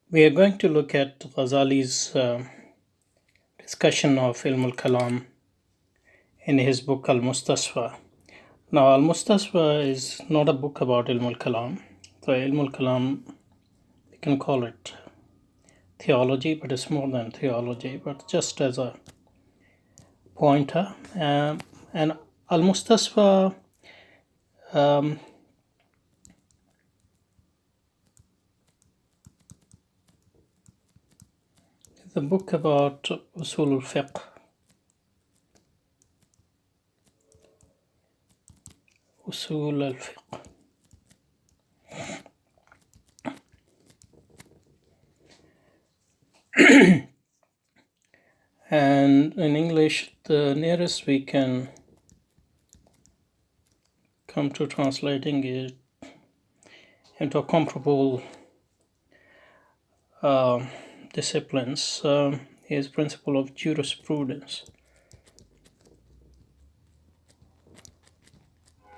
We are going to look at Ghazali's discussion of al-Kalam in his book Al-Mustasfa. Now, Al-Mustasfa is not a book about al-Kalam. So, al-Kalam, we can call it theology, but it's more than theology, but just as a pointer. And Al-Mustasfa is a book about usul al-fiqh. Usul al-fiqh. And in English, the nearest we can come to translating it into comparable disciplines is principle of jurisprudence.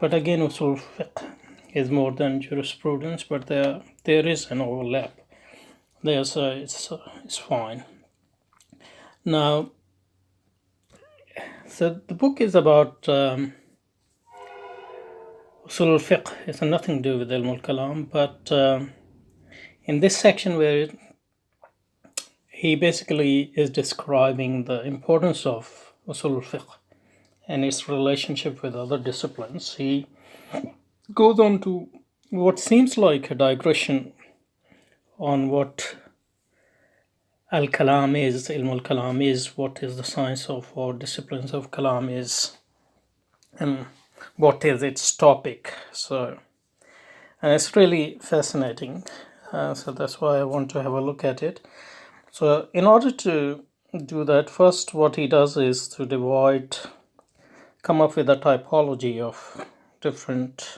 But again, usul fiqh is more than jurisprudence, but there is an overlap. There's it's fine. Now, so the book is about usul fiqh. It's nothing to do with al-Kalam, but in this section where he basically is describing the importance of usul fiqh and its relationship with other disciplines, he goes on to what seems like a digression on what al-Kalam is, ilm al-Kalam is, what is the science of or disciplines of Kalam is, and what is its topic. So, and it's really fascinating. So that's why I want to have a look at it. So in order to do that, first what he does is to come up with a typology of different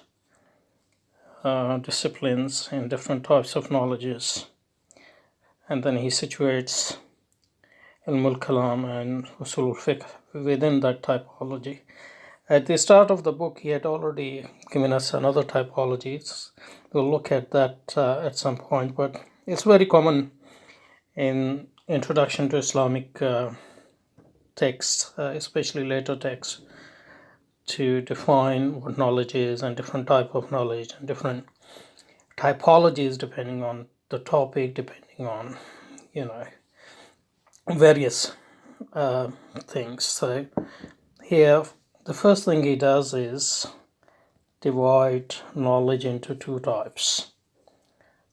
disciplines and different types of knowledges. And then he situates al-Kalam and usul fiqh within that typology. At the start of the book, he had already given us another typology. We'll look at that at some point, but it's very common in introduction to Islamic texts, especially later texts, to define what knowledge is and different type of knowledge and different typologies depending on the topic, depending on various things. So here, the first thing he does is divide knowledge into two types.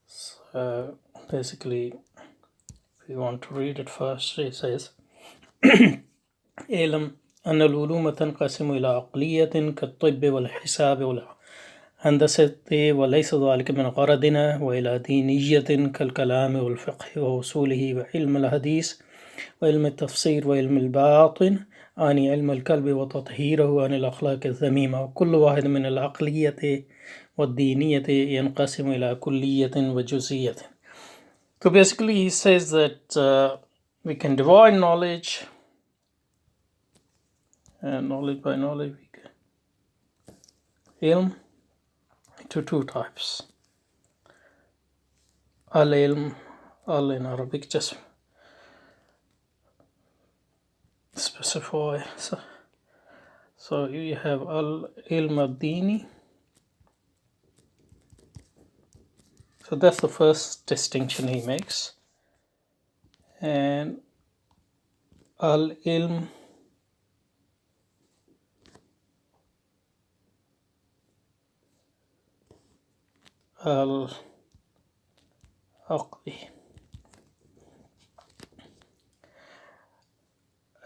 So basically, if you want to read it first, he says, علم أن العلوم تنقسم إلى عقلية كالطب والحساب والهندسة وليس ذلك من غرضنا، وإلى دينية كالكلام والفقه وأصوله وعلم الحديث وعلم التفسير وعلم الباطن، أعني علم القلب وتطهيره عن الأخلاق الذميمة. وكل واحد من العقلية والدينية ينقسم إلى كلية وجزئية. So basically he says that we can divide knowledge, and knowledge by knowledge, we can ilm into two types. Al-ilm, al in Arabic just specify. So you have al-ilm ad-dini. So that's the first distinction he makes. And al-ilm al-aqli.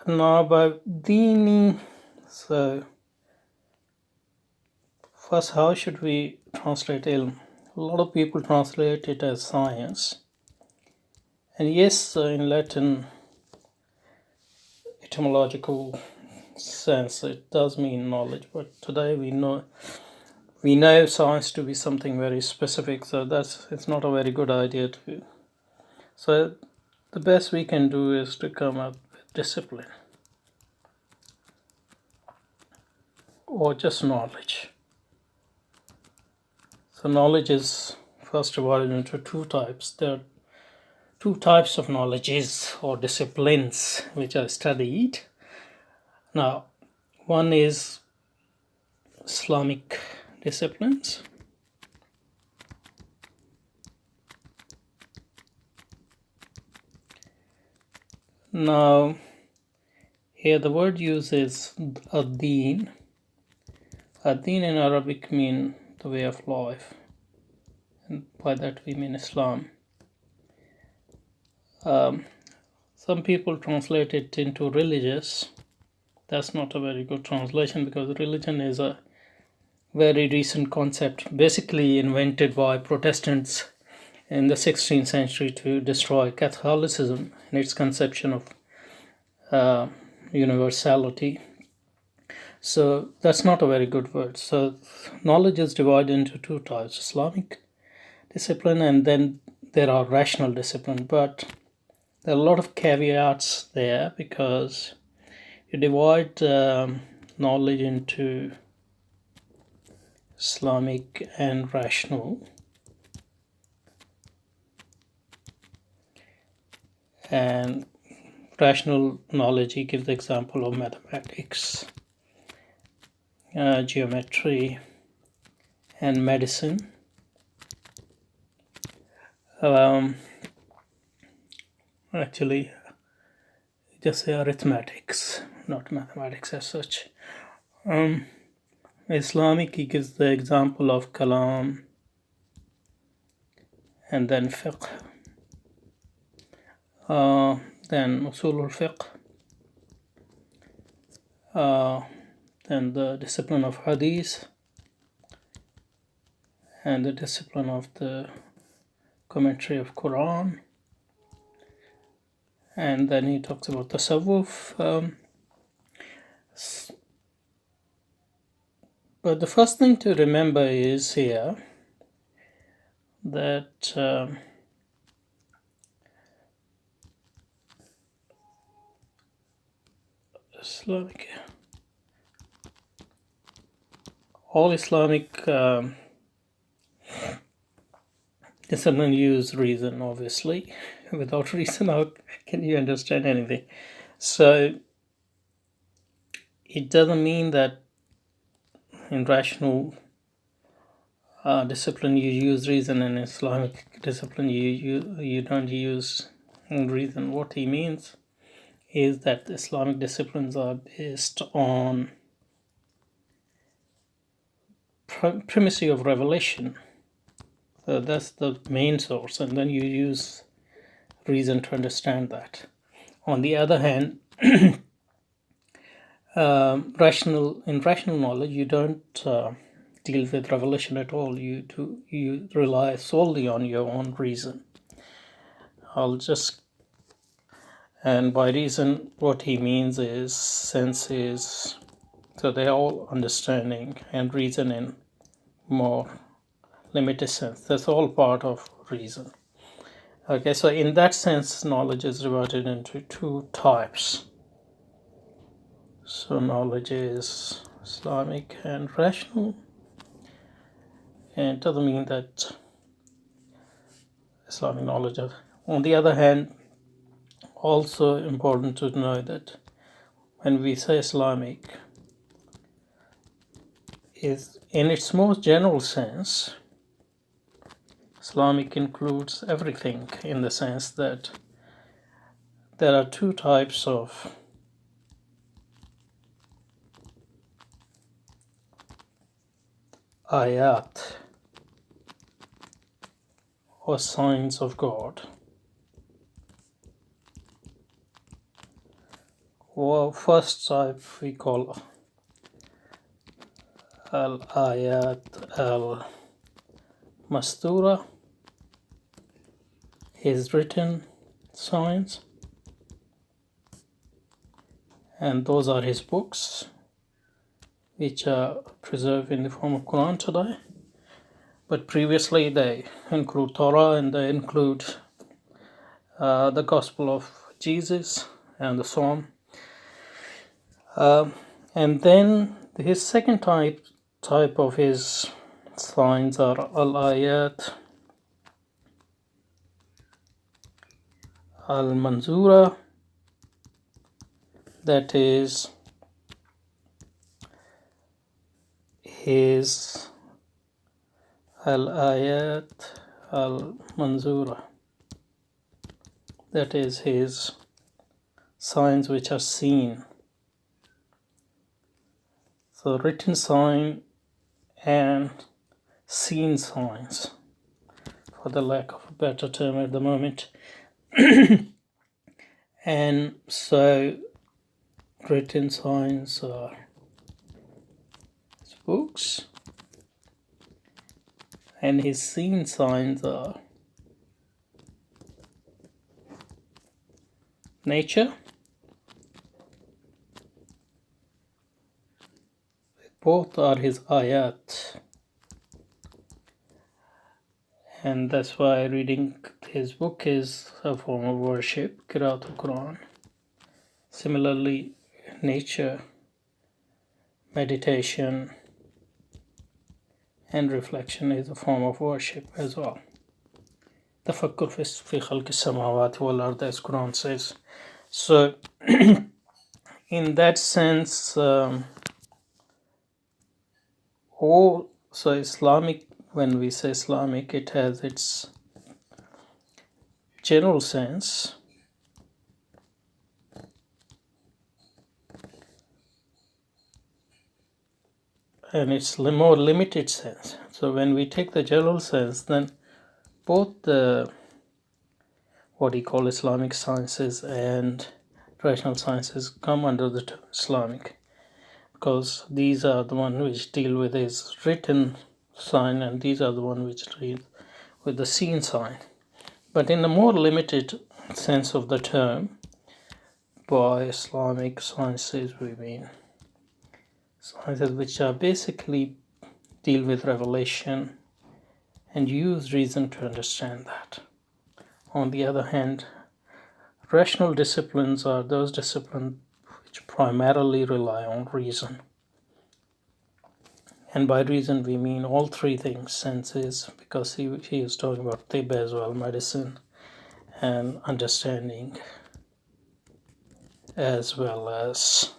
Now by dini, so first how should we translate ilm? A lot of people translate it as science. And yes, in Latin etymological sense, it does mean knowledge, but today we know science to be something very specific, so it's not a very good idea to. So the best we can do is to come up with discipline or just knowledge. So knowledge is first divided into two types. There are two types of knowledges or disciplines which are studied. Now, one is Islamic disciplines. Now, here the word used is ad-din. Ad-din in Arabic mean the way of life, and by that we mean Islam. Some people translate it into religious. That's not a very good translation, because religion is a very recent concept, basically invented by Protestants in the 16th century to destroy Catholicism and its conception of universality. So that's not a very good word. So knowledge is divided into two types: Islamic discipline, and then there are rational discipline. But there are a lot of caveats there, because you divide knowledge into Islamic and rational. And rational knowledge, he gives the example of mathematics, geometry, and medicine. Actually, just say arithmetics, not mathematics as such. Islamic, he gives the example of Kalam, and then fiqh, then usul al-fiqh, then the discipline of hadith, and the discipline of the commentary of Quran, and then he talks about tasawwuf. But the first thing to remember is here that all Islamic discipline use reason, obviously. Without reason, how can you understand anything? So it doesn't mean that in rational discipline you use reason, and in Islamic discipline you don't use reason. What he means is that the Islamic disciplines are based on primacy of revelation. So that's the main source, and then you use reason to understand that. On the other hand, rational knowledge, you don't deal with revelation at all. You rely solely on your own reason. And by reason, what he means is senses. So they're all understanding, and reason in more limited sense. That's all part of reason. Okay, so in that sense, knowledge is divided into two types. So knowledge is Islamic and rational. And it doesn't mean that Islamic knowledge. On the other hand, also important to know that when we say Islamic, is in its most general sense, Islamic includes everything, in the sense that there are two types of ayat, or signs of God. Well, first type we call al-ayat al-mastura, his written signs, and those are his books, which are preserved in the form of Quran today. But previously they include Torah, and they include the Gospel of Jesus and the Psalm. And then his second type of his signs are al-ayat al-Manzura, that is his al-Ayat al-Manzura, that is his signs which are seen. So written sign and seen signs, for the lack of a better term at the moment. And so written signs are his books, and his seen signs are nature. Both are his ayat, and that's why reading his book is a form of worship, Qiraat al-Quran. Similarly, nature, meditation, and reflection is a form of worship as well. Tafakkur fi khalq as-samawati wal ard, as Quran says. So, in that sense, so Islamic, when we say Islamic, it has its general sense, and its more limited sense. So when we take the general sense, then both the what you call Islamic sciences and rational sciences come under the term Islamic, because these are the ones which deal with his written sign, and these are the ones which deal with the seen sign. But in the more limited sense of the term, by Islamic sciences we mean sciences which are basically deal with revelation and use reason to understand that. On the other hand, rational disciplines are those disciplines which primarily rely on reason. And by reason we mean all three things: senses, because he is talking about tib as well, medicine, and understanding, as well as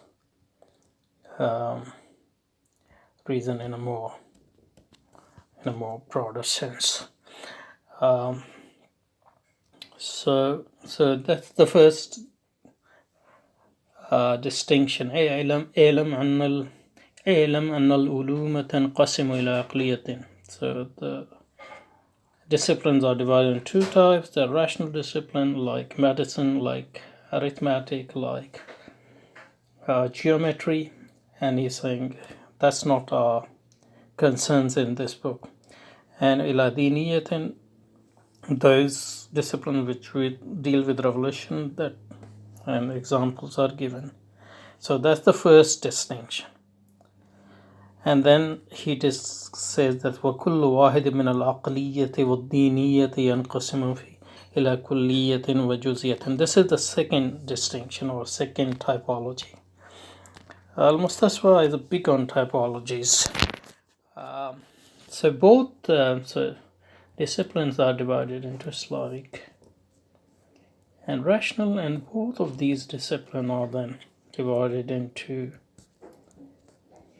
reason in a more broader sense. So that's the first distinction. اعلم أن العلوم تنقسم إلى عقلية. So the disciplines are divided in two types: the rational discipline, like medicine, like arithmetic, like geometry, and he's saying that's not our concerns in this book. And إلى دينية, those disciplines which we deal with revelation, that and examples are given. So that's the first distinction. And then he just says that وَكُلُّ وَاحِدٍ مِنَ الْعَقْلِيَّةِ وَالدِّينِيَّةِ يَنْقَسِمُ إِلَى كُلِّيَّةٍ وَجُزْئِيَّةٍ. This is the second distinction, or second typology. Al-Mustasfa is big on typologies. So both disciplines are divided into Islamic and rational, and both of these disciplines are then divided into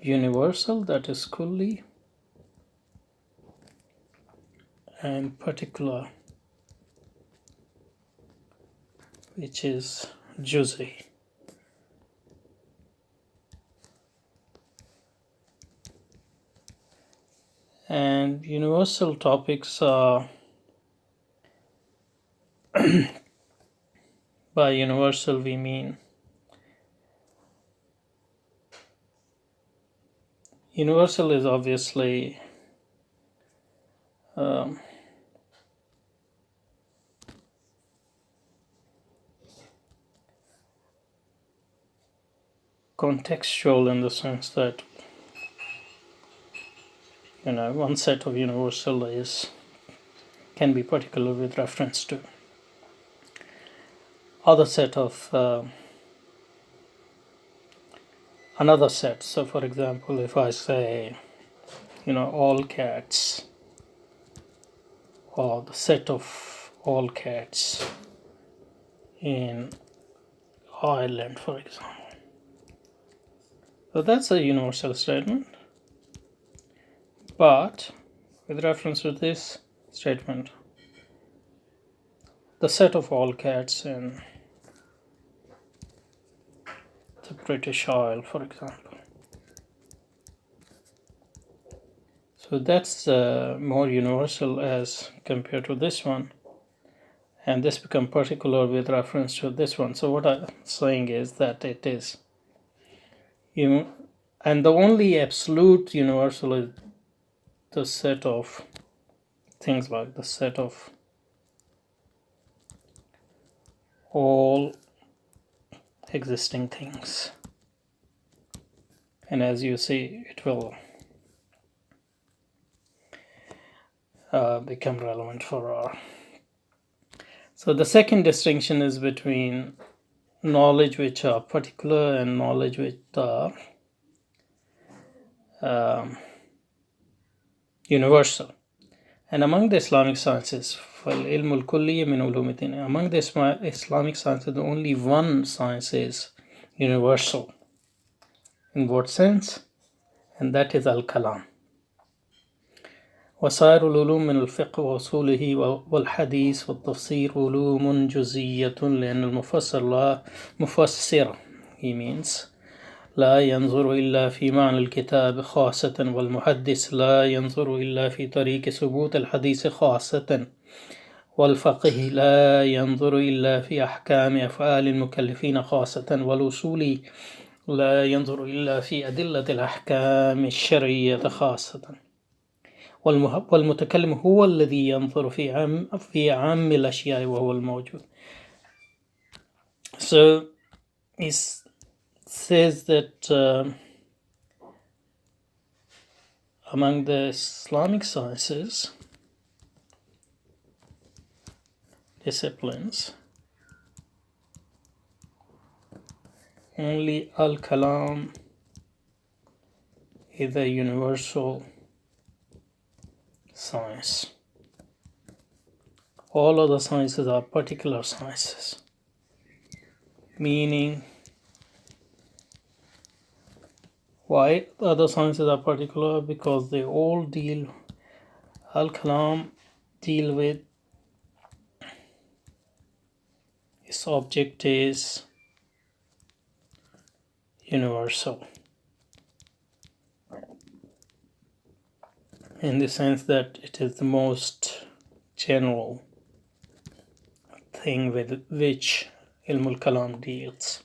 universal, that is kulli, and particular, which is juz'i. And universal topics are by universal we mean universal is obviously contextual, in the sense that one set of universal can be particular with reference to other set of another set. So for example, if I say all cats, or the set of all cats, in Ireland, for example. So that's a universal statement. But with reference to this statement, the set of all cats in the British Isle, for example. So that's more universal as compared to this one, and this become particular with reference to this one. So what I'm saying is that it is, and the only absolute universal is the set of things, like the set of all existing things. And as you see, it will become relevant for our. So the second distinction is between knowledge which are particular and knowledge which are universal. And among the Islamic sciences, among the Islamic sciences, only one science is universal. In what sense? And that is al-Kalam. وسائر العلوم من الفقه وأصوله والحديث والتفسير علوم جزئية لأن المفسر لا مفسر, he means لا ينظر إلا في معنى الكتاب خاصة, والمحدث لا ينظر إلا في طريق ثبوت الحديث خاصة, والفقيه لا ينظر إلا في أحكام أفعال المكلفين خاصة, والأصولي لا ينظر إلا في أدلة الأحكام الشرعية خاصة, والمتكلم هو الذي ينظر في عام الأشياء وهو الموجود. So he says that among the Islamic sciences disciplines, only al-Kalam is a universal science. All other sciences are particular sciences, meaning why other sciences are particular? Because they all deal, al-Kalam deal with its object is universal, in the sense that it is the most general thing with which al-Kalam deals,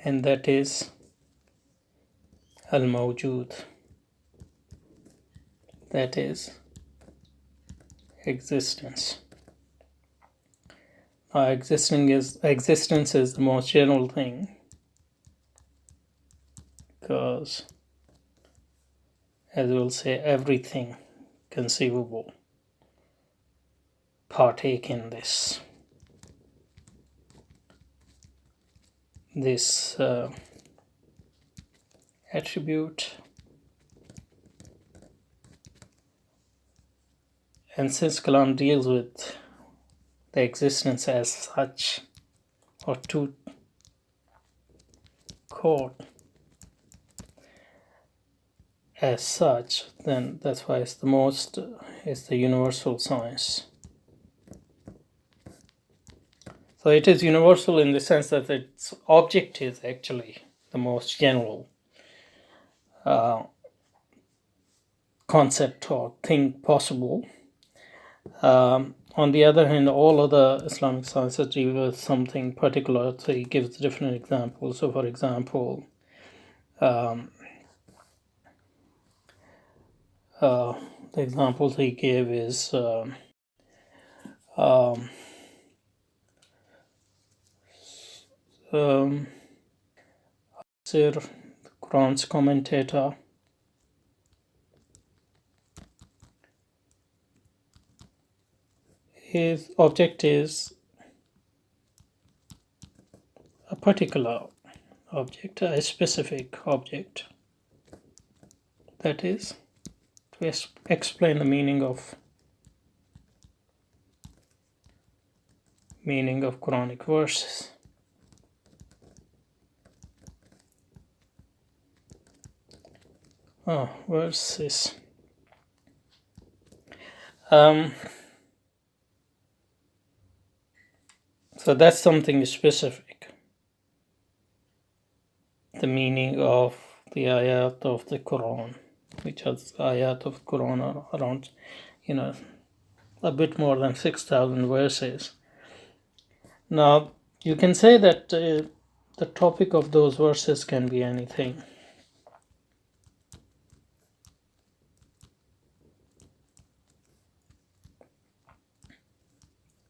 and that is al-Mawjud, that is existence. Existence is the most general thing, because as we'll say, everything conceivable partake in this attribute. And since Kalam deals with the existence as such, or to quote as such, then that's why it's the universal science. So it is universal in the sense that its object is actually the most general concept or thing possible. On the other hand, all other Islamic sciences deal with something particular. So he gives different examples. So for example, the examples he gave is Sir, Quran's commentator, his object is a particular object, a specific object, that is to explain the meaning of meaning of Quranic verses. Verses. So that's something specific. The meaning of the ayat of the Quran, which has ayat of Quran are around, a bit more than 6,000 verses. Now, you can say that the topic of those verses can be anything.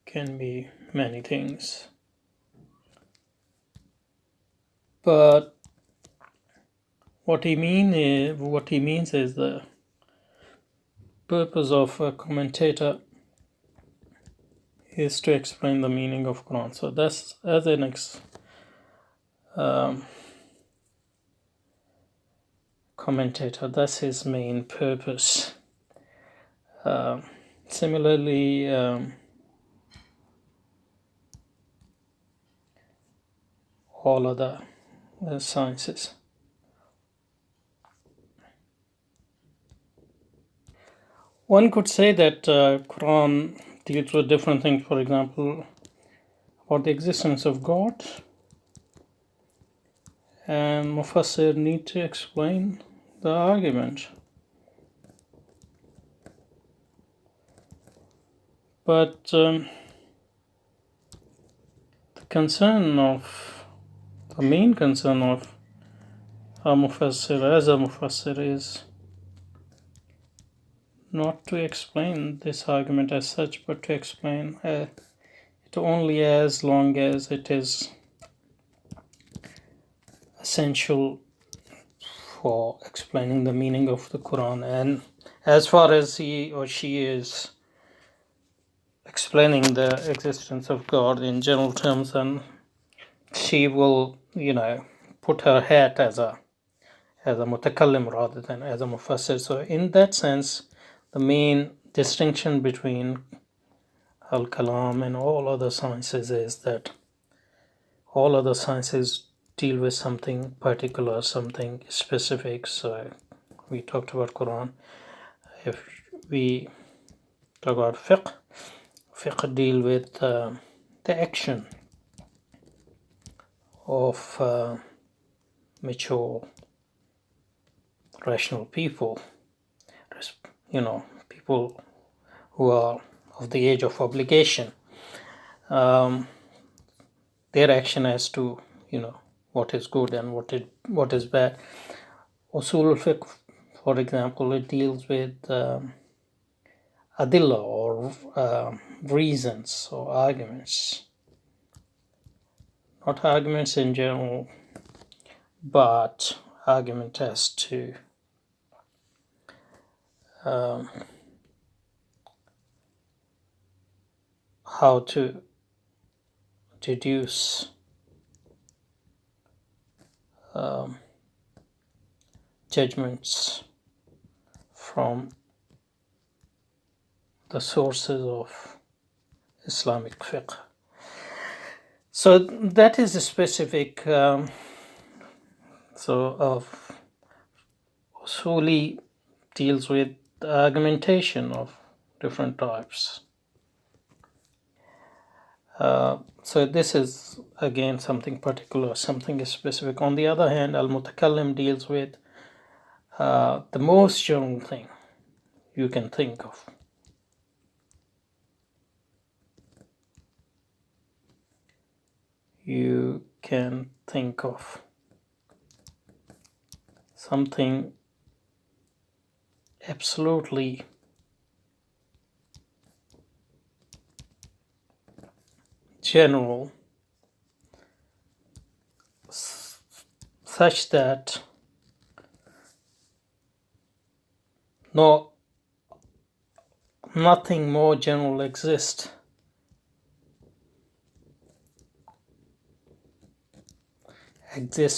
Can be many things. But what he means is the purpose of a commentator is to explain the meaning of Quran. So that's as an commentator, that's his main purpose. Similarly, all other sciences. One could say that Quran deals with different things. For example, about the existence of God, and Mufassir need to explain the argument. But the main concern of a Mufassir is not to explain this argument as such, but to explain it only as long as it is essential for explaining the meaning of the Quran. And as far as he or she is explaining the existence of God in general terms, and she will, put her hat as a mutakallim rather than as a mufassir. So in that sense, the main distinction between al-Kalam and all other sciences is that all other sciences deal with something particular, something specific. So we talked about Quran. If we talk about fiqh deal with the action of mature, rational people, people who are of the age of obligation. Their action as to, what is good and what is bad. Usul al-fiqh, for example, it deals with adilla, or reasons or arguments. Not arguments in general, but argument as to how to deduce judgments from the sources of Islamic fiqh. So that is a specific. Of Usuli deals with the argumentation of different types. So this is again something particular, something specific. On the other hand, al-Mutakallim deals with the most general thing you can think of. You can think of something absolutely general, such that nothing more general exists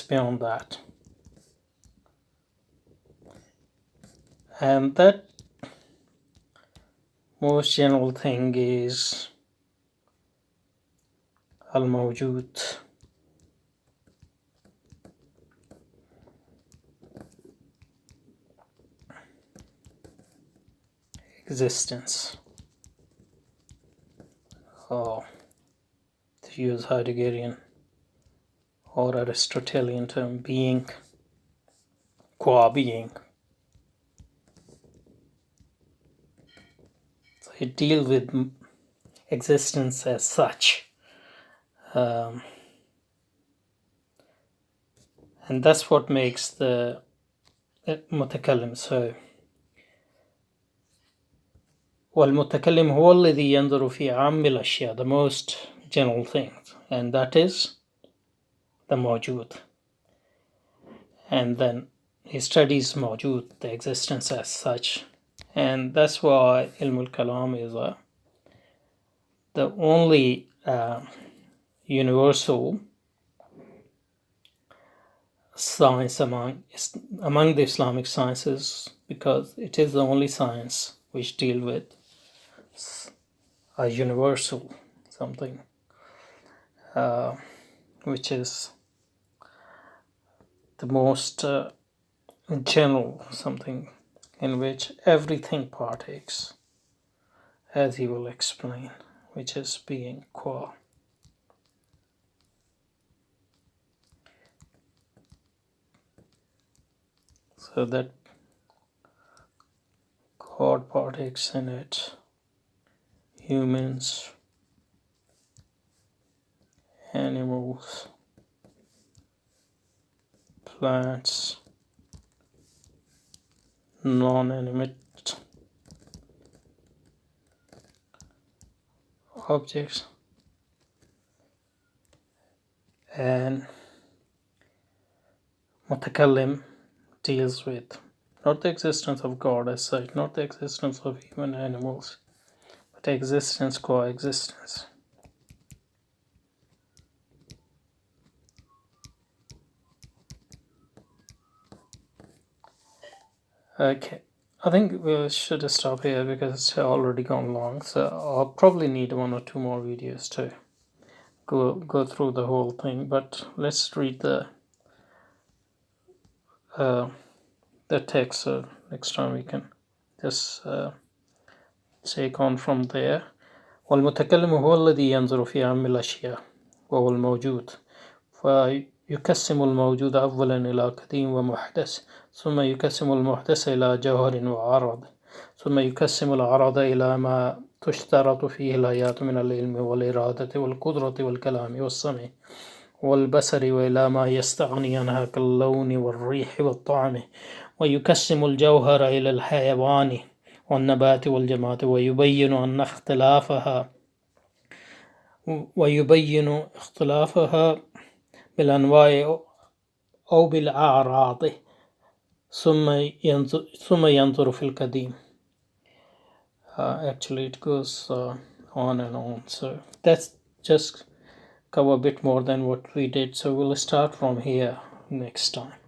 beyond that. And that most general thing is al-Mawjud, existence, or to use Heideggerian or Aristotelian term, being, qua being. So it deals with existence as such. And that's what makes the متكلم. So والمتكلم هو الذي ينظر في عام الأشياء, the most general things, and that is the موجود. And then he studies موجود, the existence as such, and that's why al-Kalam is the only universal science among the Islamic sciences, because it is the only science which deal with a universal something, which is the most general something in which everything partakes, as he will explain, which is being qua. So that God partakes in it, humans, animals, plants, non-animate objects, and Mutakallim deals with not the existence of God as such, not the existence of human animals, but existence, coexistence. Okay, I think we should stop here because it's already gone long, so I'll probably need 1 or 2 more videos to go through the whole thing, but let's read the text, so next time we can just take on from there. والمتكلم هو الذي ينظر في عام الأشياء وهو الموجود، فيقسم الموجود أولا إلى قديم ومحدث، ثم يقسم المحدث إلى جوهر وعرض، ثم يقسم العرض إلى ما تشترط فيه الحياة من العلم والإرادة والقدرة والكلام والسمع والبصر، وإلى ما يستغني عنها كاللون والريح والطعم، ويقسم الجوهر إلى الحيوان والنبات والجماد، ويبين اختلافها بالأنواع أو بالأعراض، ثم ينظر في القديم. Actually it goes on and on, so that's just cover a bit more than what we did, so we'll start from here next time.